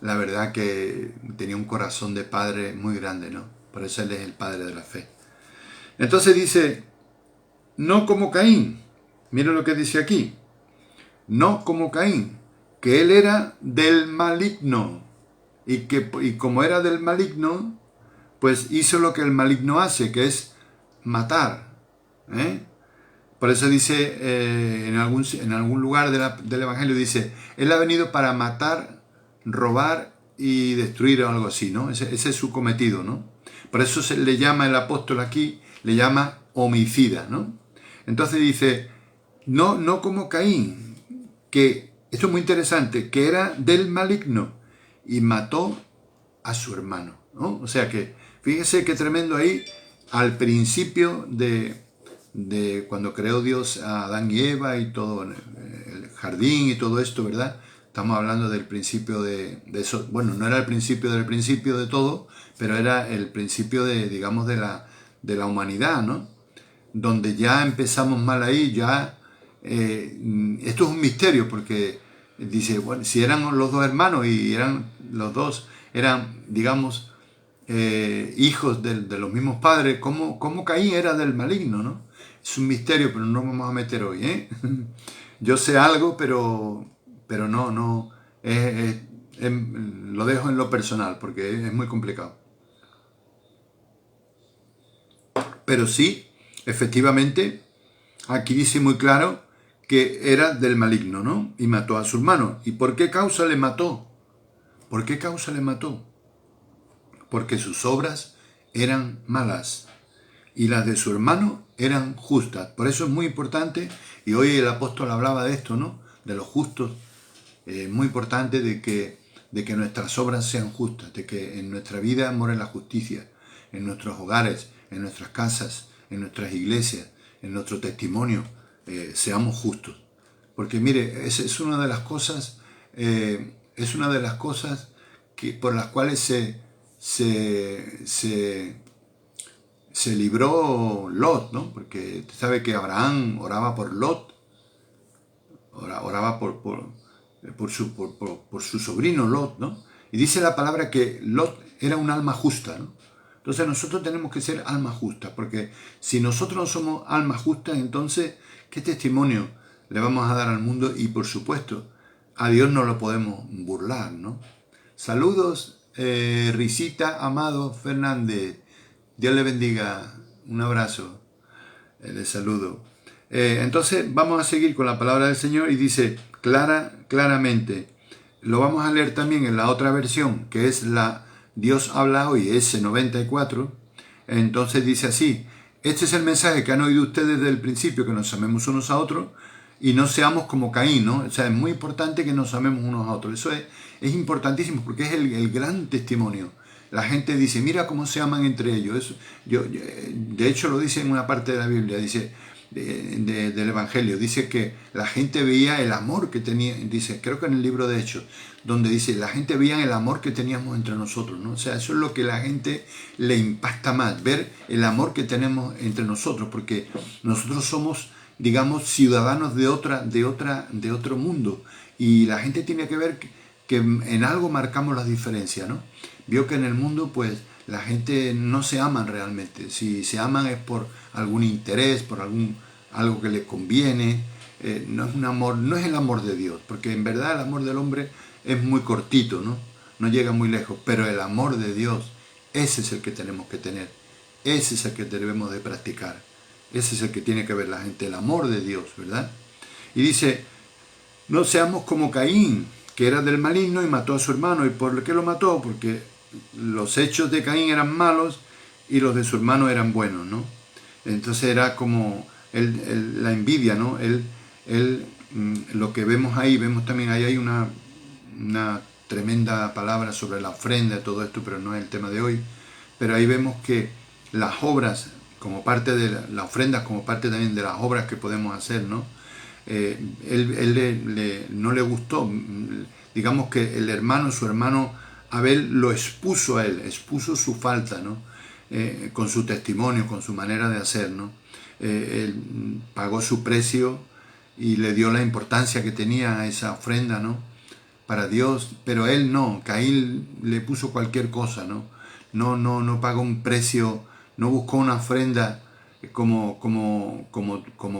la verdad que tenía un corazón de padre muy grande, ¿no? Por eso él es el padre de la fe. Entonces dice, no como Caín, miren lo que dice aquí, no como Caín, que él era del maligno, y como era del maligno, pues hizo lo que el maligno hace, que es matar. Por eso dice, en algún lugar del Evangelio dice, él ha venido para matar, robar y destruir o algo así, ¿no? Ese es su cometido, ¿no? Por eso se le llama el apóstol aquí, le llama homicida, ¿no? Entonces dice, no como Caín, que, esto es muy interesante, que era del maligno y mató a su hermano, ¿no? O sea que, fíjese qué tremendo ahí, al principio de cuando creó Dios a Adán y Eva y todo el jardín y todo esto, ¿verdad? Estamos hablando del principio de eso. Bueno, no era el principio del principio de todo, pero era el principio de, digamos, de la humanidad, ¿no? Donde ya empezamos mal ahí, ya... esto es un misterio porque dice, bueno, si eran los dos hermanos y eran los dos, eran, digamos, hijos de los mismos padres, ¿cómo Caín era del maligno, ¿no? Es un misterio, pero no nos vamos a meter hoy, ¿eh? Yo sé algo, pero no, lo dejo en lo personal porque es muy complicado. Pero sí, efectivamente, aquí dice muy claro que era del maligno, ¿no? Y mató a su hermano. ¿Y por qué causa le mató? ¿Por qué causa le mató? Porque sus obras eran malas y las de su hermano eran justas. Por eso es muy importante, y hoy el apóstol hablaba de esto, ¿no? De los justos. Muy importante de que nuestras obras sean justas, de que en nuestra vida more la justicia, en nuestros hogares, en nuestras casas, en nuestras iglesias, en nuestro testimonio, seamos justos. Porque mire, es una de las cosas, por las cuales se libró Lot, ¿no? Porque usted sabe que Abraham oraba por Lot, oraba por su sobrino Lot, ¿no? Y dice la palabra que Lot era un alma justa, ¿no? Entonces nosotros tenemos que ser almas justas, porque si nosotros no somos almas justas, entonces, ¿qué testimonio le vamos a dar al mundo? Y por supuesto, a Dios no lo podemos burlar, ¿no? Saludos, Risita Amado Fernández. Dios le bendiga. Un abrazo. Les saludo. Entonces vamos a seguir con la palabra del Señor y dice claramente. Lo vamos a leer también en la otra versión, que es la Dios habla hoy, S94. Entonces dice así: este es el mensaje que han oído ustedes desde el principio, que nos amemos unos a otros y no seamos como Caín, ¿no? O sea, es muy importante que nos amemos unos a otros. Eso es importantísimo porque es el gran testimonio. La gente dice, mira cómo se aman entre ellos. Eso, de hecho, lo dice en una parte de la Biblia, dice del Evangelio, dice que la gente veía el amor que tenía, dice, creo que en el libro de Hechos, donde dice, la gente veía el amor que teníamos entre nosotros, ¿no? O sea, eso es lo que a la gente le impacta más, ver el amor que tenemos entre nosotros, porque nosotros somos, digamos, ciudadanos de otro mundo, y la gente tiene que ver que en algo marcamos la diferencia, ¿no? Vio que en el mundo, pues, la gente no se aman realmente. Si se aman es por algún interés, por algo que les conviene. No es un amor, no es el amor de Dios, porque en verdad el amor del hombre es muy cortito, ¿no? No llega muy lejos, pero el amor de Dios, ese es el que tenemos que tener, ese es el que debemos de practicar, ese es el que tiene que ver la gente, el amor de Dios, ¿verdad? Y dice, no seamos como Caín, que era del maligno y mató a su hermano. ¿Y por qué lo mató? Porque los hechos de Caín eran malos y los de su hermano eran buenos, ¿no? Entonces era como la envidia, ¿no? Lo que vemos ahí, vemos también ahí hay una tremenda palabra sobre la ofrenda, todo esto, pero no es el tema de hoy. Pero ahí vemos que las obras, como parte de la ofrenda, como parte también de las obras que podemos hacer, ¿no? No le gustó, digamos que su hermano Abel lo expuso a él, expuso su falta, ¿no? Con su testimonio, con su manera de hacer, ¿no? Él pagó su precio y le dio la importancia que tenía a esa ofrenda, ¿no? Para Dios, pero él no, Caín le puso cualquier cosa, ¿no? No pagó un precio, no buscó una ofrenda como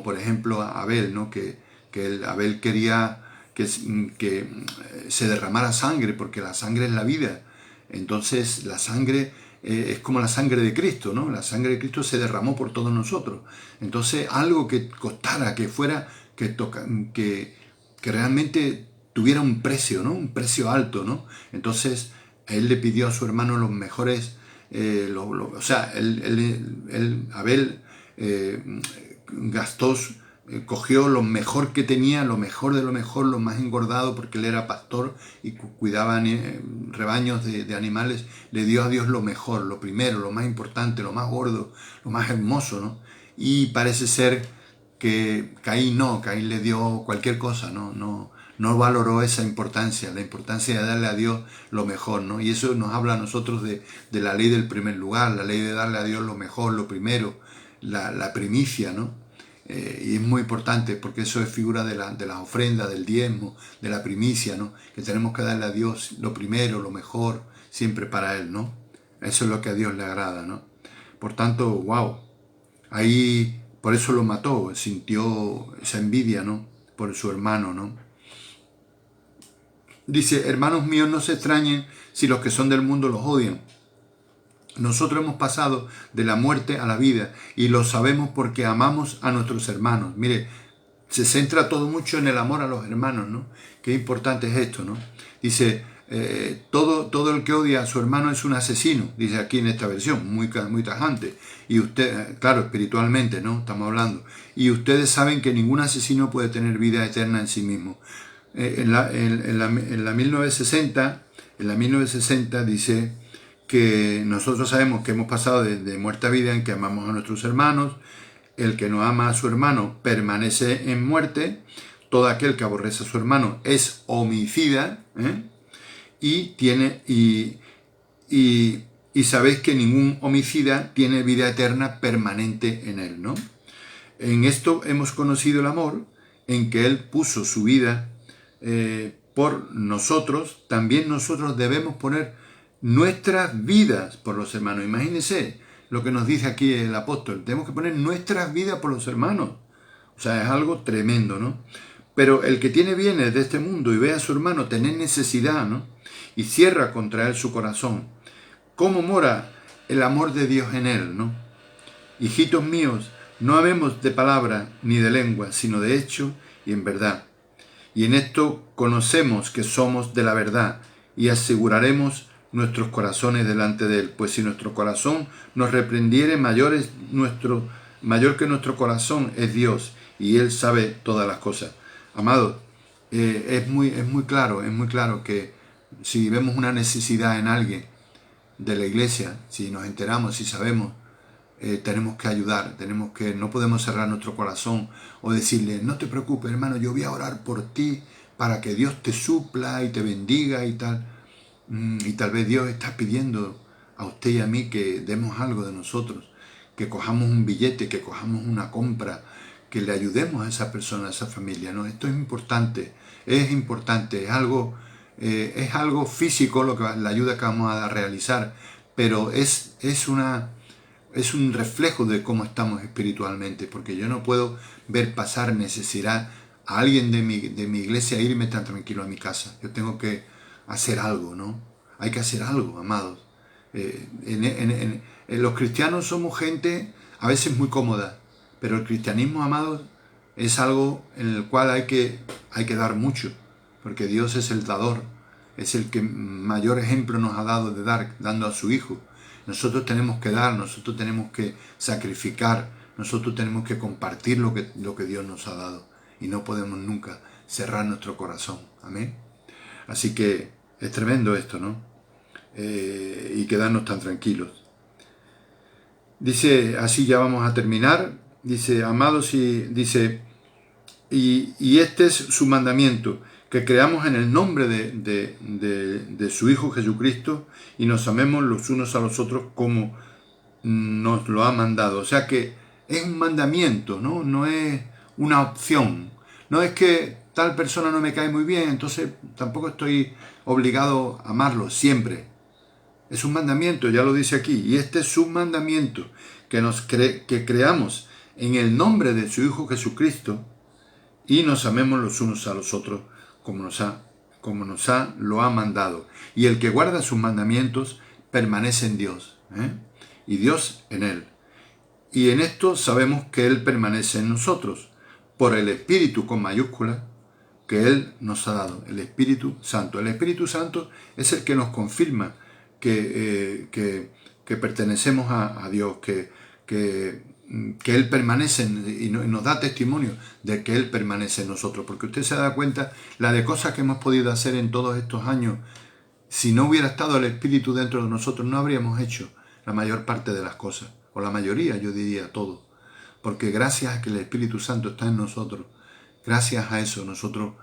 por ejemplo Abel, ¿no? Que Abel quería que se derramara sangre, porque la sangre es la vida. Entonces la sangre es como la sangre de Cristo, ¿no? La sangre de Cristo se derramó por todos nosotros. Entonces algo que costara, que fuera, que realmente tuviera un precio, ¿no? Un precio alto, ¿no? Entonces él le pidió a su hermano los mejores, o sea, Abel gastó, cogió lo mejor que tenía, lo mejor de lo mejor, lo más engordado, porque él era pastor y cuidaba rebaños de animales, le dio a Dios lo mejor, lo primero, lo más importante, lo más gordo, lo más hermoso, ¿no? y parece ser que Caín le dio cualquier cosa, no valoró esa importancia, la importancia de darle a Dios lo mejor, ¿no? Y eso nos habla a nosotros de la ley del primer lugar, la ley de darle a Dios lo mejor, lo primero, la primicia, ¿no? Y es muy importante porque eso es figura de las ofrendas, del diezmo, de la primicia, ¿no? Que tenemos que darle a Dios lo primero, lo mejor, siempre para Él, ¿no? Eso es lo que a Dios le agrada, ¿no? Por tanto, wow, ahí por eso lo mató, sintió esa envidia, ¿no? Por su hermano, ¿no? Dice, hermanos míos, no se extrañen si los que son del mundo los odian. Nosotros hemos pasado de la muerte a la vida y lo sabemos porque amamos a nuestros hermanos. Mire, se centra todo mucho en el amor a los hermanos, ¿no? Qué importante es esto, ¿no? Dice, todo el que odia a su hermano es un asesino, dice aquí en esta versión, muy tajante. Y usted, claro, espiritualmente, ¿no? Estamos hablando. Y ustedes saben que ningún asesino puede tener vida eterna en sí mismo. En la 1960 dice que nosotros sabemos que hemos pasado de muerte a vida en que amamos a nuestros hermanos. El que no ama a su hermano permanece en muerte. Todo aquel que aborrece a su hermano es homicida, y sabéis que ningún homicida tiene vida eterna permanente en él, ¿no? En esto hemos conocido el amor, en que Él puso su vida por nosotros. También nosotros debemos poner nuestras vidas por los hermanos. Imagínense lo que nos dice aquí el apóstol. Tenemos que poner nuestras vidas por los hermanos. O sea, es algo tremendo, ¿no? Pero el que tiene bienes de este mundo y ve a su hermano tener necesidad, ¿no? Y cierra contra él su corazón. ¿Cómo mora el amor de Dios en él, ¿no? Hijitos míos, no habemos de palabra ni de lengua, sino de hecho y en verdad. Y en esto conocemos que somos de la verdad y aseguraremos nuestros corazones delante de Él. Pues si nuestro corazón nos reprendiere, mayor que nuestro corazón es Dios, y Él sabe todas las cosas. Amados, es muy claro que si vemos una necesidad en alguien de la iglesia, si nos enteramos, si sabemos, tenemos que ayudar, no podemos cerrar nuestro corazón o decirle, no te preocupes hermano, yo voy a orar por ti para que Dios te supla y te bendiga y tal. Y tal vez Dios está pidiendo a usted y a mí que demos algo de nosotros, que cojamos un billete, que cojamos una compra, que le ayudemos a esa persona, a esa familia, ¿no? Esto es importante, es algo físico la ayuda que vamos a realizar, pero es un reflejo de cómo estamos espiritualmente, porque yo no puedo ver pasar necesidad a alguien de mi iglesia e irme tan tranquilo a mi casa. Yo tengo que hacer algo, ¿no? Hay que hacer algo, amados. Los cristianos somos gente a veces muy cómoda, pero el cristianismo, amados, es algo en el cual hay que dar mucho, porque Dios es el dador, es el que mayor ejemplo nos ha dado de dar, dando a su Hijo. Nosotros tenemos que dar, nosotros tenemos que sacrificar, nosotros tenemos que compartir lo que Dios nos ha dado, y no podemos nunca cerrar nuestro corazón. Amén. Así que es tremendo esto, ¿no? Y quedarnos tan tranquilos. Dice, así ya vamos a terminar. Dice, amados, y este es su mandamiento, que creamos en el nombre de su Hijo Jesucristo y nos amemos los unos a los otros como nos lo ha mandado. O sea que es un mandamiento, ¿no? No es una opción. No es que tal persona no me cae muy bien, entonces tampoco estoy obligado a amarlo siempre. Es un mandamiento, ya lo dice aquí, y este es su mandamiento, que creamos en el nombre de su Hijo Jesucristo y nos amemos los unos a los otros como lo ha mandado. Y el que guarda sus mandamientos permanece en Dios, y Dios en él. Y en esto sabemos que Él permanece en nosotros, por el Espíritu con mayúscula que Él nos ha dado, el Espíritu Santo. El Espíritu Santo es el que nos confirma que pertenecemos a Dios, que Él permanece y nos da testimonio de que Él permanece en nosotros. Porque usted se da cuenta la de cosas que hemos podido hacer en todos estos años. Si no hubiera estado el Espíritu dentro de nosotros, no habríamos hecho la mayor parte de las cosas, o la mayoría, yo diría todo. porque gracias a que el Espíritu Santo está en nosotros, gracias a eso nosotros,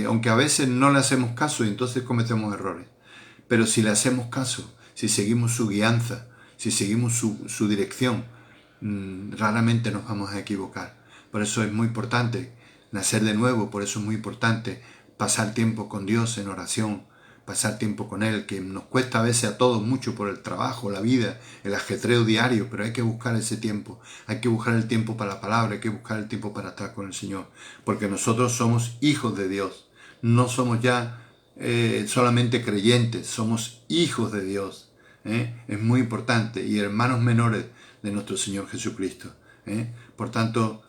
aunque a veces no le hacemos caso y entonces cometemos errores, pero si le hacemos caso, si seguimos su guianza, si seguimos su dirección, raramente nos vamos a equivocar. Por eso es muy importante nacer de nuevo, por eso es muy importante pasar tiempo con Dios en oración, pasar tiempo con Él, que nos cuesta a veces a todos mucho por el trabajo, la vida, el ajetreo diario, pero hay que buscar ese tiempo, hay que buscar el tiempo para la palabra, hay que buscar el tiempo para estar con el Señor, porque nosotros somos hijos de Dios, no somos ya solamente creyentes, somos hijos de Dios. Es muy importante, y hermanos menores de nuestro Señor Jesucristo. Por tanto,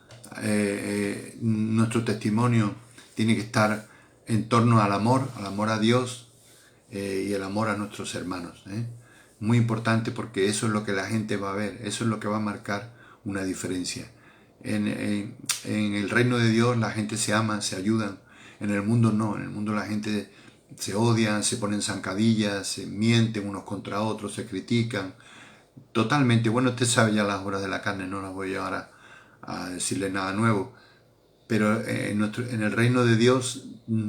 nuestro testimonio tiene que estar en torno al amor a Dios y el amor a nuestros hermanos. Muy importante, porque eso es lo que la gente va a ver, eso es lo que va a marcar una diferencia. En el reino de Dios la gente se ama, se ayudan. En el mundo no, en el mundo la gente se odian, se ponen zancadillas, se mienten unos contra otros, se critican. Totalmente, bueno, usted sabe ya las obras de la carne, no las voy a llevar a decirle nada nuevo, pero en el reino de Dios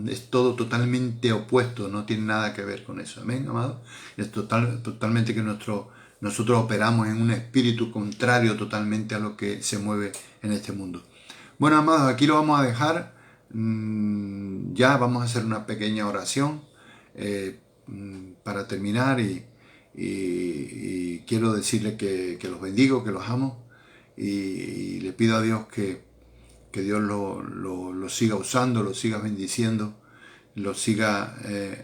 es todo totalmente opuesto, no tiene nada que ver con eso. Amén, amado. Es totalmente que nosotros operamos en un espíritu contrario totalmente a lo que se mueve en este mundo. Bueno, amados, aquí lo vamos a dejar. Ya vamos a hacer una pequeña oración para terminar, y quiero decirle que los bendigo, que los amo, y le pido a Dios que Dios lo siga usando, lo siga bendiciendo, lo siga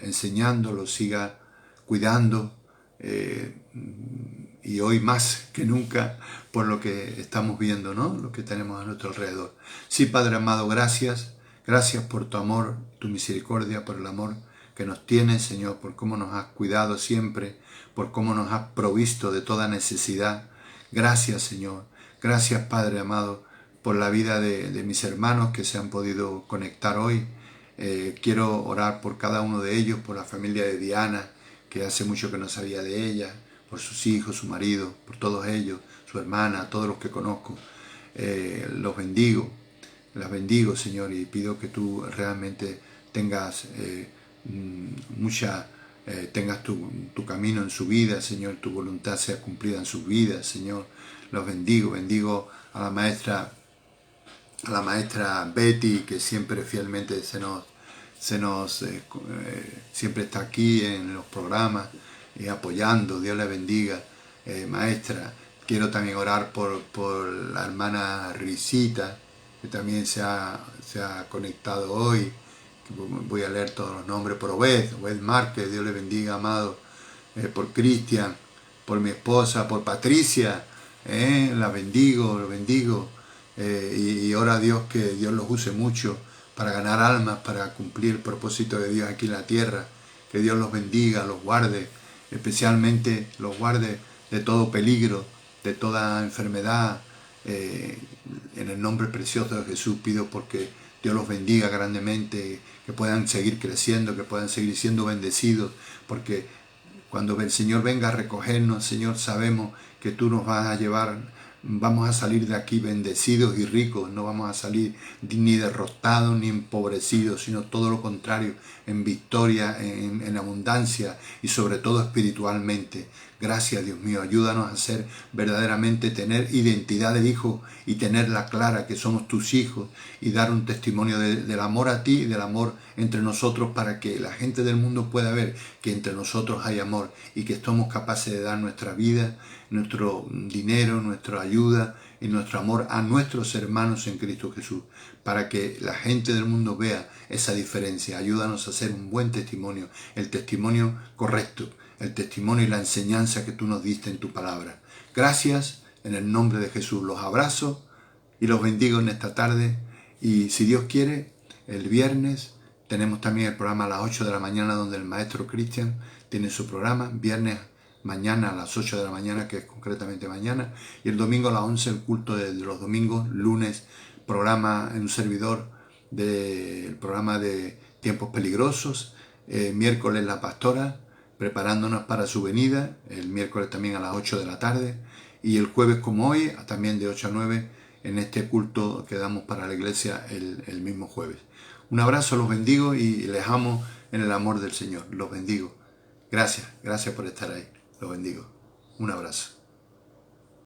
enseñando, lo siga cuidando, y hoy más que nunca por lo que estamos viendo, ¿no? Lo que tenemos a nuestro alrededor. Sí, Padre amado, gracias por tu amor, tu misericordia, por el amor que nos tienes, Señor, por cómo nos has cuidado siempre, por cómo nos has provisto de toda necesidad. Gracias, Señor. Gracias, Padre amado, por la vida de mis hermanos que se han podido conectar hoy. Quiero orar por cada uno de ellos, por la familia de Diana, que hace mucho que no sabía de ella, por sus hijos, su marido, por todos ellos, su hermana, todos los que conozco. Los bendigo, las bendigo, Señor, y pido que tú realmente tengas tengas tu camino en su vida, Señor, tu voluntad sea cumplida en sus vidas, Señor. Los bendigo a la maestra Betty, que siempre fielmente siempre está aquí en los programas apoyando. Dios le bendiga, maestra. Quiero también orar por la hermana Risita, que también se ha conectado hoy. Voy a leer todos los nombres. Por Obed Márquez, Dios le bendiga, amado. Por Cristian, por mi esposa, por Patricia, la bendigo, lo bendigo. Y ora a Dios que Dios los use mucho para ganar almas, para cumplir el propósito de Dios aquí en la tierra. Que Dios los bendiga, los guarde, especialmente los guarde de todo peligro, de toda enfermedad. En el nombre precioso de Jesús pido porque Dios los bendiga grandemente, que puedan seguir creciendo, que puedan seguir siendo bendecidos, porque cuando el Señor venga a recogernos, Señor, sabemos que tú nos vas a llevar. Vamos a salir de aquí bendecidos y ricos, no vamos a salir ni derrotados ni empobrecidos, sino todo lo contrario, en victoria, en abundancia y sobre todo espiritualmente. Gracias, Dios mío, ayúdanos a ser verdaderamente, tener identidad de hijo y tenerla clara, que somos tus hijos, y dar un testimonio del amor a ti y del amor entre nosotros, para que la gente del mundo pueda ver que entre nosotros hay amor y que somos capaces de dar nuestra vida, nuestro dinero, nuestra ayuda y nuestro amor a nuestros hermanos en Cristo Jesús, para que la gente del mundo vea esa diferencia. Ayúdanos a hacer un buen testimonio, el testimonio correcto, el testimonio y la enseñanza que tú nos diste en tu palabra. Gracias, en el nombre de Jesús. Los abrazo y los bendigo en esta tarde, y si Dios quiere, el viernes tenemos también el programa a las 8 de la mañana, donde el maestro Cristian tiene su programa. Viernes mañana a las 8 de la mañana, que es concretamente mañana, y el domingo a las 11 el culto de los domingos. Lunes programa en un servidor del programa de Tiempos Peligrosos. Miércoles la pastora preparándonos para su venida, el miércoles también a las 8 de la tarde, y el jueves como hoy también de 8 a 9 en este culto que damos para la iglesia el mismo jueves. Un abrazo, los bendigo y les amo en el amor del Señor. Los bendigo. Gracias por estar ahí. Los bendigo. Un abrazo.